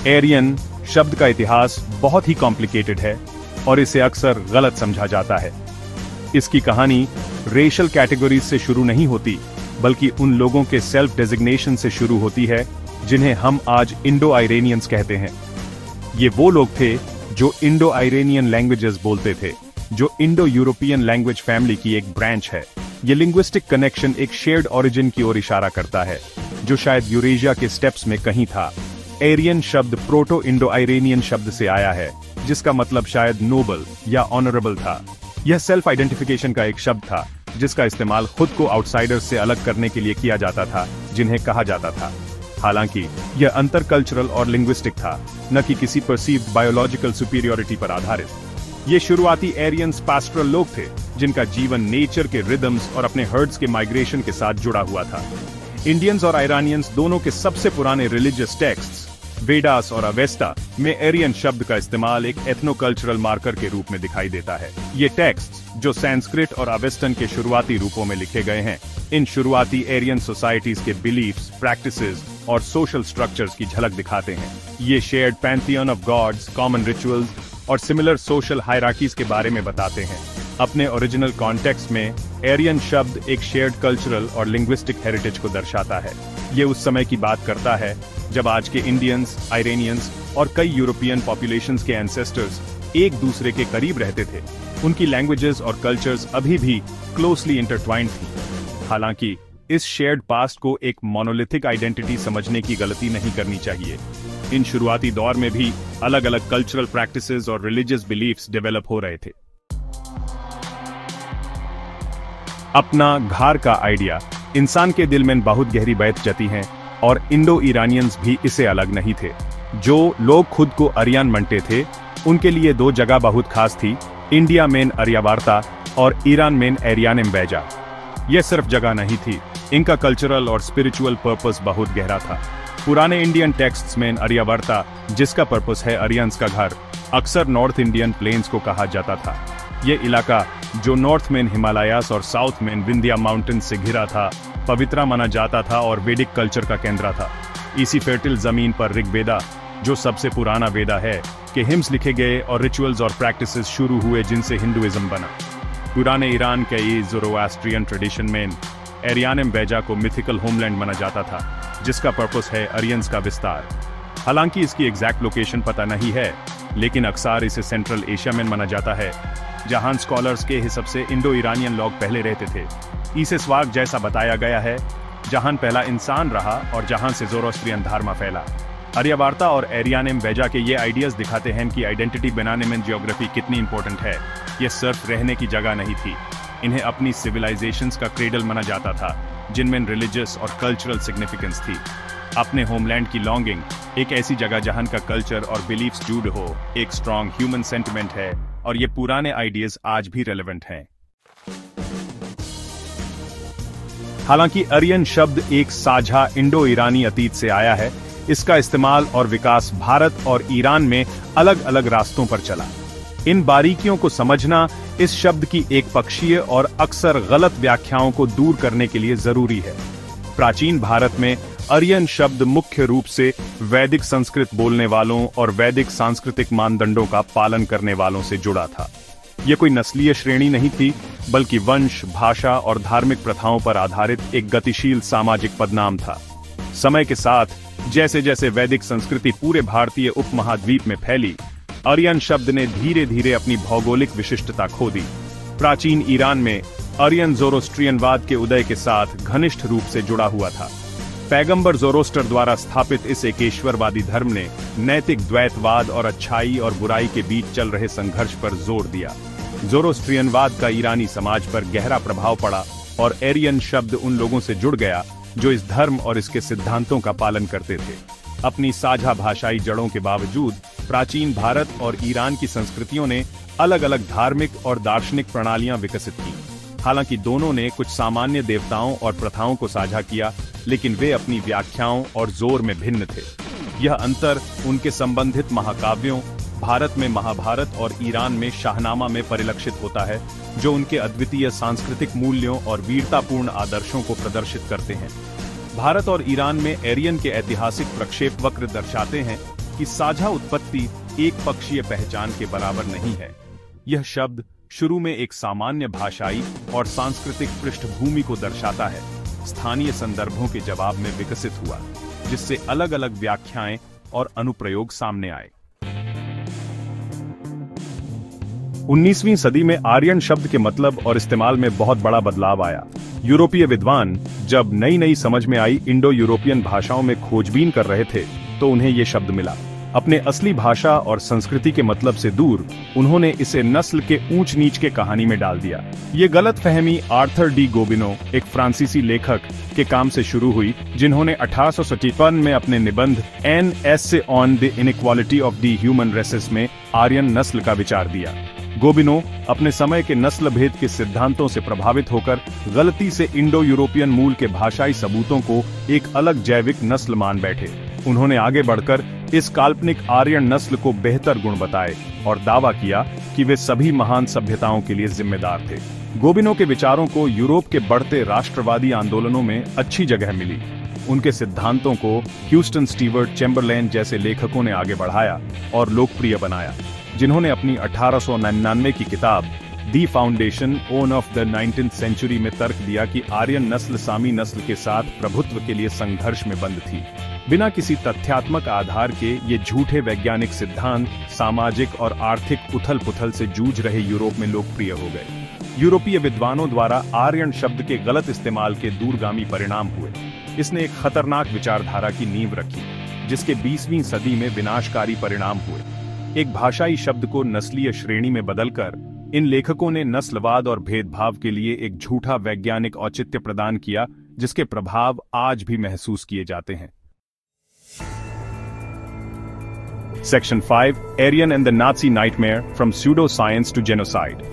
Ariane शब्द का इतिहास बहुत ही कॉम्प्लिकेटेड है और इसे अक्सर गलत समझा जाता है। इसकी कहानी रेशल कैटेगरीज से शुरू नहीं होती, बल्कि उन लोगों के सेल्फ डेजिग्नेशन से शुरू होती है जिन्हें हम आज इंडो आयरेनियंस कहते हैं। ये वो लोग थे जो इंडो आयरेनियन लैंग्वेजेस बोलते थे, जो इंडो यूरोपियन लैंग्वेज फैमिली की एक ब्रांच है। ये लिंग्विस्टिक कनेक्शन एक शेयर्ड ओरिजिन की ओर इशारा करता है, जो शायद यूरेशिया के स्टेप्स में कहीं था। एरियन शब्द प्रोटो इंडो आयरेनियन शब्द से आया है, जिसका मतलब शायद नोबल या ऑनरेबल था। यह सेल्फ आइडेंटिफिकेशन का एक शब्द था, जिसका इस्तेमाल खुद को आउटसाइडर्स से अलग करने के लिए किया जाता था, जिन्हें कहा जाता था। हालांकि यह अंतर कल्चरल और लिंग्विस्टिक था, न कि किसी परसीव्ड बायोलॉजिकल सुपीरियोरिटी पर आधारित। ये शुरुआती एरियंस पास्टरल लोग थे, जिनका जीवन नेचर के रिदम्स और अपने हर्ड्स के माइग्रेशन के साथ जुड़ा हुआ था। इंडियंस और आयरानियंस दोनों के सबसे पुराने रिलीजियस टेक्स्ट्स वेदास और अवेस्टा में एरियन शब्द का इस्तेमाल एक एथनोकल्चरल मार्कर के रूप में दिखाई देता है। ये टेक्स्ट्स, जो संस्कृत और अवेस्टन के शुरुआती रूपों में लिखे गए हैं, इन शुरुआती एरियन सोसाइटीज के बिलीफ्स, प्रैक्टिसेस और सोशल स्ट्रक्चर्स की झलक दिखाते हैं। ये shared pantheon of gods, common rituals और सिमिलर सोशल हायरार्कीज के बारे में बताते हैं। अपने ओरिजिनल कॉन्टेक्स्ट में एरियन शब्द एक शेयर्ड कल्चरल और लिंग्विस्टिक हेरिटेज को दर्शाता है। ये उस समय की बात करता है जब आज के इंडियंस, आयरेनियंस और कई यूरोपियन पॉपुलेशंस के एंसेस्टर्स एक दूसरे के करीब रहते थे। उनकी लैंग्वेजेस और कल्चर्स अभी भी क्लोजली इंटरट्वाइंड थी। हालांकि इस शेयर्ड पास्ट को एक मोनोलिथिक आइडेंटिटी समझने की गलती नहीं करनी चाहिए। इन शुरुआती दौर में भी अलग अलग कल्चरल प्रैक्टिसेस और रिलीजियस बिलीफ्स डेवलप हो रहे थे। अपना घर का आइडिया इंसान के दिल में बहुत गहरी बैठ जाती है, और इंडो ईरानियंस भी इससे अलग नहीं थे। जो लोग खुद को आर्यन मानते थे, उनके लिए दो जगह बहुत खास थी, इंडिया में आर्यावर्ता और ईरान में एरियानम बेजा। यह सिर्फ जगह नहीं थी, इनका कल्चरल और स्पिरिचुअल पर्पस बहुत गहरा था। पुराने इंडियन टेक्स्ट्स में आर्यावर्ता, जिसका पर्पस है आर्यंस का घर, अक्सर नॉर्थ इंडियन प्लेन्स को कहा जाता था। यह इलाका, जो नॉर्थ में हिमालयास और साउथ में विंध्या माउंटेन्स से घिरा था, पवित्र माना जाता था और वैदिक कल्चर का केंद्र था। इसी फर्टिल जमीन पर ऋग्वेदा, जो सबसे पुराना वेदा है, के हिम्स लिखे गए और रिचुअल्स और प्रैक्टिसेस शुरू हुए, जिनसे हिंदुइज्म बना। पुराने ईरान के ज़ोरोएस्ट्रियन ट्रेडिशन में एरियानम बेजा को मिथिकल होमलैंड माना जाता था, जिसका पर्पस है आर्यंस का विस्तार। हालांकि इसकी एग्जैक्ट लोकेशन पता नहीं है, लेकिन अक्सर इसे सेंट्रल एशिया में माना जाता है, जहां स्कॉलर्स के हिसाब से इंडो ईरानियन लोग पहले रहते थे। इसे स्वाग जैसा बताया गया है, जहां पहला इंसान रहा और जहां से ज़ोरोस्ट्रियन धर्म फैला। आर्यावर्ता और एरियानम बेजा के ये आइडियाज दिखाते हैं कि आइडेंटिटी बनाने में ज्योग्राफी कितनी इंपॉर्टेंट है। ये सिर्फ रहने की जगह नहीं थी, इन्हें अपनी सिविलाइजेशंस का क्रेडल माना जाता था, जिनमें रिलीजियस और कल्चरल सिग्निफिकेंस थी। अपने होमलैंड की लॉन्गिंग, एक ऐसी जगह जहां का कल्चर और बिलीफ्स जुड़ हो, एक स्ट्रॉन्ग ह्यूमन सेंटिमेंट है, और ये पुराने आइडियाज आज भी रेलेवेंट हैं। हालांकि आर्यन शब्द एक साझा इंडो ईरानी अतीत से आया है, इसका इस्तेमाल और विकास भारत और ईरान में अलग अलग रास्तों पर चला। इन बारीकियों को समझना इस शब्द की एक पक्षीय और अक्सर गलत व्याख्याओं को दूर करने के लिए जरूरी है। प्राचीन भारत में आर्यन शब्द मुख्य रूप से वैदिक संस्कृत बोलने वालों और वैदिक सांस्कृतिक मानदंडों का पालन करने वालों से जुड़ा था। यह कोई नस्लीय श्रेणी नहीं थी, बल्कि वंश, भाषा और धार्मिक प्रथाओं पर आधारित एक गतिशील सामाजिक पदनाम था। समय के साथ जैसे जैसे वैदिक संस्कृति पूरे भारतीय उपमहाद्वीप में फैली, आर्यन शब्द ने धीरे धीरे अपनी भौगोलिक विशिष्टता खो दी। प्राचीन ईरान में आर्यन ज़ोरोस्ट्रियनवाद के उदय के साथ घनिष्ठ रूप से जुड़ा हुआ था। पैगंबर ज़ोरोस्टर द्वारा स्थापित इस एकेश्वरवादी धर्म ने नैतिक द्वैतवाद और अच्छाई और बुराई के बीच चल रहे संघर्ष पर जोर दिया। ज़ोरोस्ट्रियनवाद का ईरानी समाज पर गहरा प्रभाव पड़ा, और आर्यन शब्द उन लोगों से जुड़ गया जो इस धर्म और इसके सिद्धांतों का पालन करते थे। अपनी साझा भाषाई जड़ों के बावजूद प्राचीन भारत और ईरान की संस्कृतियों ने अलग अलग धार्मिक और दार्शनिक प्रणालियां विकसित की। हालांकि दोनों ने कुछ सामान्य देवताओं और प्रथाओं को साझा किया, लेकिन वे अपनी व्याख्याओं और जोर में भिन्न थे। यह अंतर उनके संबंधित महाकाव्यों, भारत में महाभारत और ईरान में शाहनामा में परिलक्षित होता है, जो उनके अद्वितीय सांस्कृतिक मूल्यों और वीरतापूर्ण आदर्शों को प्रदर्शित करते हैं। भारत और ईरान में आर्यन के ऐतिहासिक प्रक्षेप वक्र दर्शाते हैं कि साझा उत्पत्ति एक पक्षीय पहचान के बराबर नहीं है। यह शब्द शुरू में एक सामान्य भाषाई और सांस्कृतिक पृष्ठभूमि को दर्शाता है, स्थानीय संदर्भों के जवाब में विकसित हुआ, जिससे अलग अलग व्याख्याएं और अनुप्रयोग सामने आए। 19वीं सदी में आर्यन शब्द के मतलब और इस्तेमाल में बहुत बड़ा बदलाव आया। यूरोपीय विद्वान जब नई नई समझ में आई इंडो यूरोपियन भाषाओं में खोजबीन कर रहे थे, तो उन्हें यह शब्द मिला। अपने असली भाषा और संस्कृति के मतलब से दूर उन्होंने इसे नस्ल के ऊंच नीच के कहानी में डाल दिया। ये गलतफहमी आर्थर डी गोबिनो, एक फ्रांसीसी लेखक, के काम से शुरू हुई, जिन्होंने 1857 में अपने निबंध an essay on the inequality of the human races में आर्यन नस्ल का विचार दिया। गोबिनो अपने समय के नस्ल भेद के सिद्धांतों से प्रभावित होकर गलती से इंडो यूरोपियन मूल के भाषाई सबूतों को एक अलग जैविक नस्ल मान बैठे। उन्होंने आगे बढ़कर इस काल्पनिक आर्यन नस्ल को बेहतर गुण बताए और दावा किया कि वे सभी महान सभ्यताओं के लिए जिम्मेदार थे। गोबिनो के विचारों को यूरोप के बढ़ते राष्ट्रवादी आंदोलनों में अच्छी जगह मिली। उनके सिद्धांतों को ह्यूस्टन स्टीवर्ट चैम्बरलेन जैसे लेखकों ने आगे बढ़ाया और लोकप्रिय बनाया, जिन्होंने अपनी 1899 की किताब दी फाउंडेशन ओन ऑफ द 19th सेंचुरी में तर्क दिया कि आर्यन नस्ल सामी नस्ल के साथ प्रभुत्व के लिए संघर्ष में बंद थी। बिना किसी तथ्यात्मक आधार के ये झूठे वैज्ञानिक सिद्धांत सामाजिक और आर्थिक उथल-पुथल से जूझ रहे यूरोप में लोकप्रिय हो गए। यूरोपीय विद्वानों द्वारा आर्यन शब्द के गलत इस्तेमाल के दूरगामी परिणाम हुए। इसने एक खतरनाक विचारधारा की नींव रखी, जिसके 20वीं सदी में विनाशकारी परिणाम हुए। एक भाषाई शब्द को नस्लीय श्रेणी में बदलकर इन लेखकों ने नस्लवाद और भेदभाव के लिए एक झूठा वैज्ञानिक औचित्य प्रदान किया, जिसके प्रभाव आज भी महसूस किए जाते हैं। Section 5 Aryan and the Nazi Nightmare From Pseudo-Science to Genocide।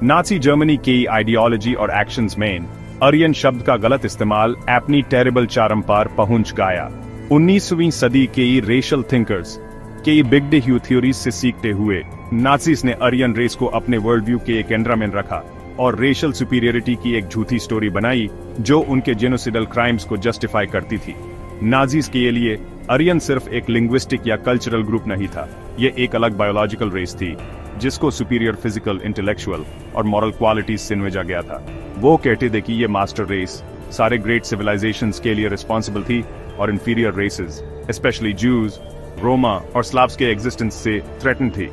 Nazi Germany की आइडियोलॉजी और एक्शंस में आर्यन शब्द का गलत इस्तेमाल अपनी टेरिबल चरम पर पहुंच गया। 19वीं सदी के रेशियल थिंकर्स के बिग डे ह्यू थ्योरीज से सीखते हुए नाजीज ने आर्यन रेस को अपने वर्ल्ड व्यू के एक केंद्र में रखा और रेशियल सुपीरियरिटी की एक झूठी स्टोरी बनाई, जो उनके जेनोसिडल क्राइम्स को जस्टिफाई करती थी। नाजीज के लिए आर्यन सिर्फ एक लिंग्विस्टिक या कल्चरल ग्रुप नहीं था, ये एक अलग बायोलॉजिकल रेस थी, जिसको सुपीरियर फिजिकल, इंटेलेक्चुअल और मॉरल क्वालिटीज से नवाजा गया था। वो कहते थे कि ये मास्टर रेस सारे ग्रेट सिविलाइजेशंस के लिए रिस्पॉन्सिबल थी और इंफीरियर रेसेस, स्पेशली जूज, रोमा और स्लाव्स के एग्जिस्टेंस से थ्रेटन थी।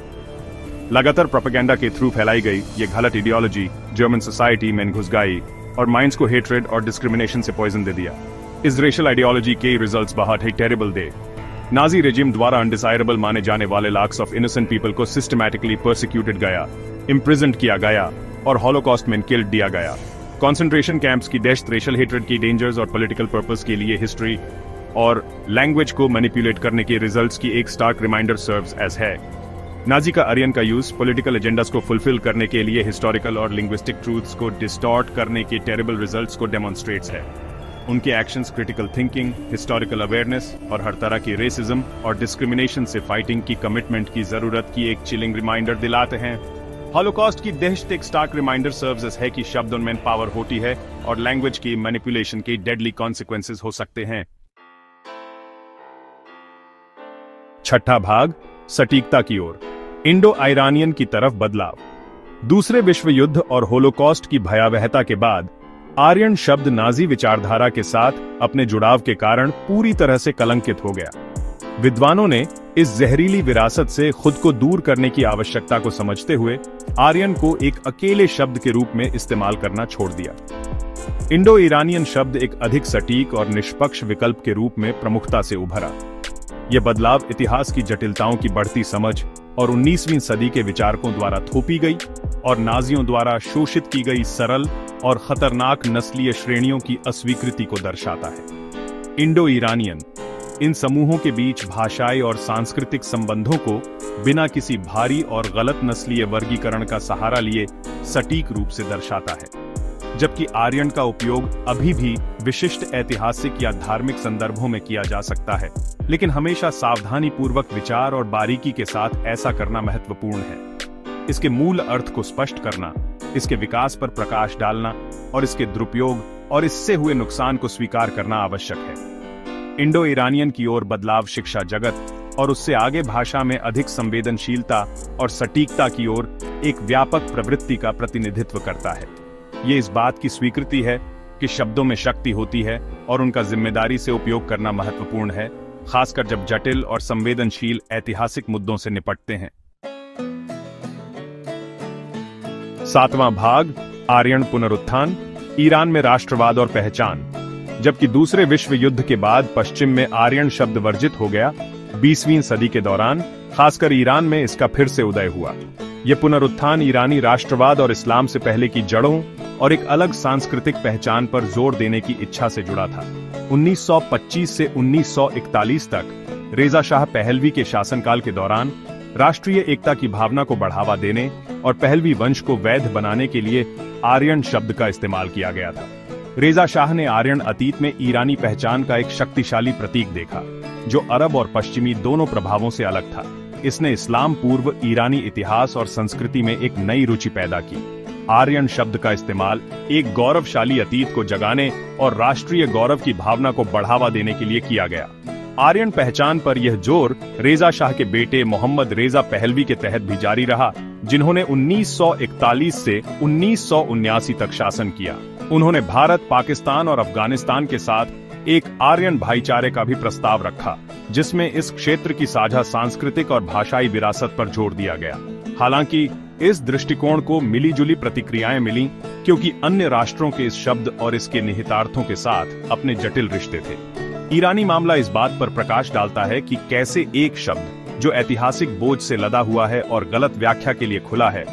लगातार प्रोपेगेंडा के थ्रू फैलाई गई ये गलत आइडियोलॉजी जर्मन सोसाइटी में घुस गई और माइंड्स को हेट्रेड और डिस्क्रिमिनेशन से पॉइजन दे दिया। इस रेशियल आइडियोलॉजी के रिजल्ट्स बहुत ही टेरिबल थे। नाजी रेजिम द्वारा अनडिजायरेबल माने जाने वाले लाख्स ऑफ इनोसेंट पीपल को सिस्टमैटिकली परसिक्यूटेड गया, इम्प्रिजन्ड किया गया और हॉलोकॉस्ट में किल दिया गया। कॉन्सेंट्रेशन कैंप्स की दहशत, रेशियल हेट्रेड की डेंजर्स और पॉलिटिकल पर्पस के लिए हिस्ट्री और लैंग्वेज को मैनिपुलेट करने के रिजल्ट्स की एक स्टार्क रिमाइंडर सर्व्स एज है। नाजी का आर्यन का यूज पॉलिटिकल एजेंडास को फुलफिल करने के लिए हिस्टोरिकल और लिंग्विस्टिक ट्रूथ्स को डिस्टॉर्ट करने के टेरिबल रिजल्ट्स को डेमोन्स्ट्रेट्स है। उनके actions critical thinking, historical awareness और हर तरह की रेसिज्म और डिस्क्रिमिनेशन से फाइटिंग की कमिटमेंट की जरूरत की एक चिलिंग रिमाइंडर दिलाते हैं। हॉलोकॉस्ट की दहशत एक स्टार्क रिमाइंडर सर्व्स है कि शब्द उनमें पावर होती है और लैंग्वेज की मैनिपुलेशन के डेडली कॉन्सिक्वेंसेस हो सकते हैं। छठा भाग, सटीकता की ओर, इंडो आयरानियन की तरफ बदलाव। दूसरे विश्व युद्ध और होलोकॉस्ट की भयावहता के बाद आर्यन शब्द नाजी विचारधारा के साथ अपने जुड़ाव के कारण पूरी तरह से कलंकित हो गया। विद्वानों ने इस जहरीली विरासत से खुद को दूर करने की आवश्यकता को समझते हुए आर्यन को एक अकेले शब्द के रूप में इस्तेमाल करना छोड़ दिया। इंडो ईरानियन शब्द एक अधिक सटीक और निष्पक्ष विकल्प के रूप में प्रमुखता से उभरा। यह बदलाव इतिहास की जटिलताओं की बढ़ती समझ और 19वीं सदी के विचारकों द्वारा थोपी गई और नाजियों द्वारा शोषित की गई सरल और खतरनाक नस्लीय श्रेणियों की अस्वीकृति को दर्शाता है। इंडो ईरानियन इन समूहों के बीच भाषाई और सांस्कृतिक संबंधों को बिना किसी भारी और गलत नस्लीय वर्गीकरण का सहारा लिए सटीक रूप से दर्शाता है, जबकि आर्यन का उपयोग अभी भी विशिष्ट ऐतिहासिक या धार्मिक संदर्भों में किया जा सकता है, लेकिन हमेशा सावधानी पूर्वक विचार और बारीकी के साथ ऐसा करना महत्वपूर्ण है। इसके मूल अर्थ को स्पष्ट करना, इसके विकास पर प्रकाश डालना और इसके दुरुपयोग और इससे हुए नुकसान को स्वीकार करना आवश्यक है। इंडो ईरानियन की ओर बदलाव शिक्षा जगत, और उससे आगे भाषा में अधिक संवेदनशीलता और सटीकता की ओर एक व्यापक प्रवृत्ति का प्रतिनिधित्व करता है। ये इस बात की स्वीकृति है कि शब्दों में शक्ति होती है और उनका जिम्मेदारी से उपयोग करना महत्वपूर्ण है, खासकर जब जटिल और संवेदनशील ऐतिहासिक मुद्दों से निपटते हैं। 7वां भाग, आर्यन पुनरुत्थान, ईरान में राष्ट्रवाद और पहचान। जबकि दूसरे विश्व युद्ध के बाद पश्चिम में आर्यन शब्द वर्जित हो गया, 20वीं सदी के दौरान खासकर ईरान में इसका फिर से उदय हुआ। यह पुनरुत्थान ईरानी राष्ट्रवाद और इस्लाम से पहले की जड़ों और एक अलग सांस्कृतिक पहचान पर जोर देने की इच्छा से जुड़ा था। 1925 से 1941 तक रेजा शाह पहलवी के शासनकाल के दौरान राष्ट्रीय एकता की भावना को बढ़ावा देने और पहलवी वंश को वैध बनाने के लिए आर्यन शब्द का इस्तेमाल किया गया था। रेजा शाह ने आर्यन अतीत में ईरानी पहचान का एक शक्तिशाली प्रतीक देखा, जो अरब और पश्चिमी दोनों प्रभावों से अलग था। इसने इस्लाम पूर्व ईरानी इतिहास और संस्कृति में एक नई रुचि पैदा की। आर्यन शब्द का इस्तेमाल एक गौरवशाली अतीत को जगाने और राष्ट्रीय गौरव की भावना को बढ़ावा देने के लिए किया गया। आर्यन पहचान पर यह जोर रेजा शाह के बेटे मोहम्मद रेजा पहलवी के तहत भी जारी रहा, जिन्होंने 1941 से 1979 तक शासन किया। उन्होंने भारत, पाकिस्तान और अफगानिस्तान के साथ एक आर्यन भाईचारे का भी प्रस्ताव रखा, जिसमें इस क्षेत्र की साझा सांस्कृतिक और भाषाई विरासत पर जोर दिया गया। हालांकि इस दृष्टिकोण को मिली-जुली प्रतिक्रियाएं मिलीं, क्योंकि अन्य राष्ट्रों के इस शब्द और इसके निहितार्थों के साथ अपने जटिल रिश्ते थे। ईरानी मामला इस बात पर प्रकाश डालता है कि कैसे एक शब्द जो ऐतिहासिक बोझ से लदा हुआ है और गलत व्याख्या के लिए खुला है,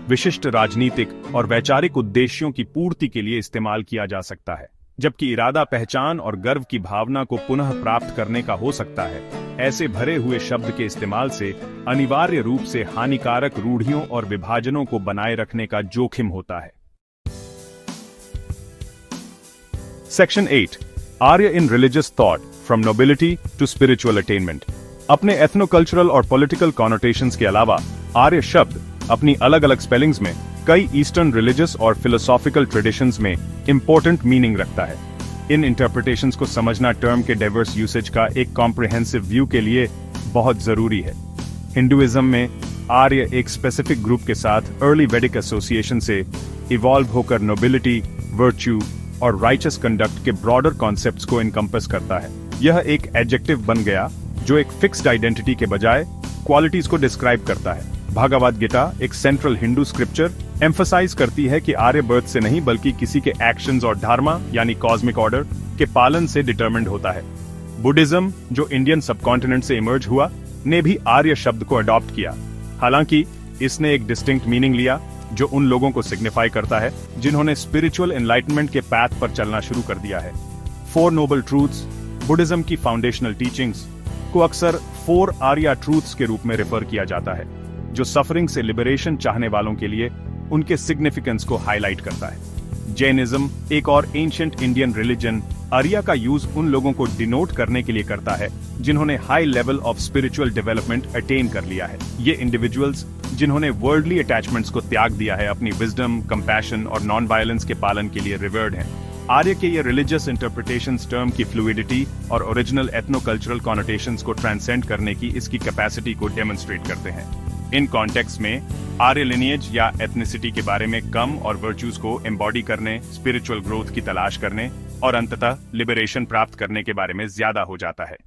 विशिष्ट राजनीतिक और वैचारिक उद्देश्यों की पूर्ति के लिए इस्तेमाल किया जा सकता है, जबकि इरादा पहचान और गर्व की भावना को पुनः प्राप्त करने का हो सकता है। ऐसे भरे हुए शब्द के इस्तेमाल से अनिवार्य रूप से हानिकारक रूढ़ियों और विभाजनों को बनाए रखने का जोखिम होता है। Section 8, Arya in religious thought from nobility to spiritual attainment. अपने एथनो-कल्चरल और पॉलिटिकल कॉनोटेशंस के अलावा आर्य शब्द अपनी अलग अलग स्पेलिंग्स में कई ईस्टर्न रिलीजियस और फिलोसॉफिकल ट्रेडिशंस में इंपॉर्टेंट मीनिंग रखता है। इन इंटरप्रिटेशंस को समझना टर्म के डाइवर्स यूसेज का एक कॉम्प्रिहेंसिव व्यू के लिए बहुत जरूरी है। हिंदुइज्म में आर्य एक स्पेसिफिक ग्रुप के साथ अर्ली वैदिक एसोसिएशन से इवॉल्व होकर नोबिलिटी, वर्च्यू और राइचस कंडक्ट के ब्रॉडर कॉन्सेप्ट्स को इनकम्पस करता है। यह एक एडजेक्टिव बन गया जो एक फिक्स्ड आइडेंटिटी के बजाय क्वालिटीज को डिस्क्राइब करता है। भगवद गीता, एक सेंट्रल हिंदू स्क्रिप्चर, एम्फसाइज करती है कि आर्य बर्थ से नहीं बल्कि किसी के एक्शंस और धर्मा यानी कॉस्मिक ऑर्डर के पालन से डिटरमिन्ड होता है। बुद्धिज्म, जो इंडियन सबकॉन्टिनेंट से इमर्ज हुआ, ने भी आर्य शब्द को अडॉप्ट किया। हालांकि इसने एक डिस्टिंक्ट मीनिंग लिया जो उन लोगों को सिग्निफाई करता है जिन्होंने स्पिरिचुअल एनलाइटमेंट के पैथ पर चलना शुरू कर दिया है। 4 नोबल ट्रूथ्स, बुद्धिज्म की फाउंडेशनल टीचिंग्स, को अक्सर 4 आर्या ट्रूथ्स के रूप में रेफर किया जाता है, जो सफरिंग से लिबरेशन चाहने वालों के लिए उनके सिग्निफिकेंस को हाईलाइट करता है। जैनिज्म, एक और एंशिएंट इंडियन रिलीजन, आर्या का यूज उन लोगों को डिनोट करने के लिए करता है जिन्होंने high level of spiritual development attain कर लिया है। ये इंडिविजुअल्स जिन्होंने वर्ल्डली अटैचमेंट्स को त्याग दिया है, अपनी विजडम, कंपैशन और नॉन वायलेंस के पालन के लिए रिवर्ड हैं। आर्य के ये रिलीजियस इंटरप्रिटेशंस टर्म की फ्लूइडिटी और ओरिजिनल एथनो कल्चरल कॉनोटेशंस को ट्रांसेंड करने की इसकी कैपेसिटी को डेमोन्स्ट्रेट करते हैं। इन कॉन्टेक्स्ट में आर्य लिनिएज या एथनिसिटी के बारे में कम और वर्च्यूज को एम्बॉडी करने, स्पिरिचुअल ग्रोथ की तलाश करने और अंततः लिबरेशन प्राप्त करने के बारे में ज्यादा हो जाता है।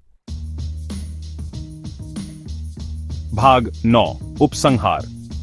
भाग 9, उपसंहार,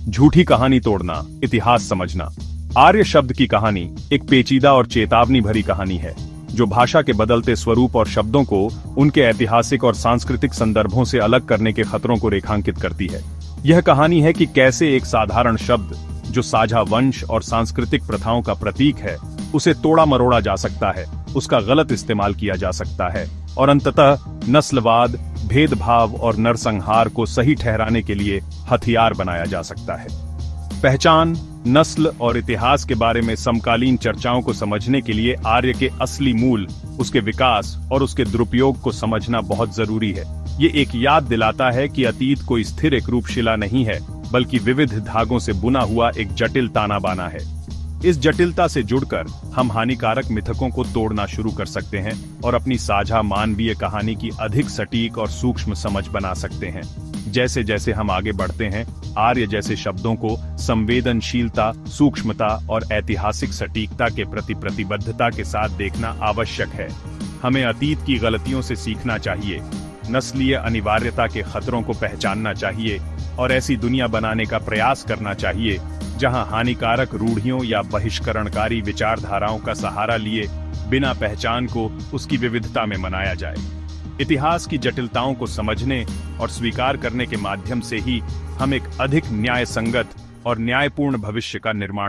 झूठी कहानी तोड़ना, इतिहास समझना। आर्य शब्द की कहानी एक पेचीदा और चेतावनी भरी कहानी है, जो भाषा के बदलते स्वरूप और शब्दों को उनके ऐतिहासिक और सांस्कृतिक संदर्भों से अलग करने के खतरों को रेखांकित करती है। यह कहानी है कि कैसे एक साधारण शब्द जो साझा वंश और सांस्कृतिक प्रथाओं का प्रतीक है, उसे तोड़ा मरोड़ा जा सकता है, उसका गलत इस्तेमाल किया जा सकता है और अंततः नस्लवाद, भेदभाव और नरसंहार को सही ठहराने के लिए हथियार बनाया जा सकता है। पहचान, नस्ल और इतिहास के बारे में समकालीन चर्चाओं को समझने के लिए आर्य के असली मूल, उसके विकास और उसके दुरुपयोग को समझना बहुत जरूरी है। ये एक याद दिलाता है कि अतीत कोई स्थिर एक रूपशिला नहीं है, बल्कि विविध धागों से बुना हुआ एक जटिल ताना बाना है। इस जटिलता से जुड़कर हम हानिकारक मिथकों को तोड़ना शुरू कर सकते हैं और अपनी साझा मानवीय कहानी की अधिक सटीक और सूक्ष्म समझ बना सकते हैं। जैसे जैसे हम आगे बढ़ते हैं, आर्य जैसे शब्दों को संवेदनशीलता, सूक्ष्मता और ऐतिहासिक सटीकता के प्रति प्रतिबद्धता के साथ देखना आवश्यक है। हमें अतीत की गलतियों से सीखना चाहिए, नस्लीय अनिवार्यता के खतरों को पहचानना चाहिए और ऐसी दुनिया बनाने का प्रयास करना चाहिए जहां हानिकारक रूढ़ियों या बहिष्करणकारी विचारधाराओं का सहारा लिए बिना पहचान को उसकी विविधता में मनाया जाए। इतिहास की जटिलताओं को समझने और स्वीकार करने के माध्यम से ही हम एक अधिक न्याय संगत और न्यायपूर्ण भविष्य का निर्माण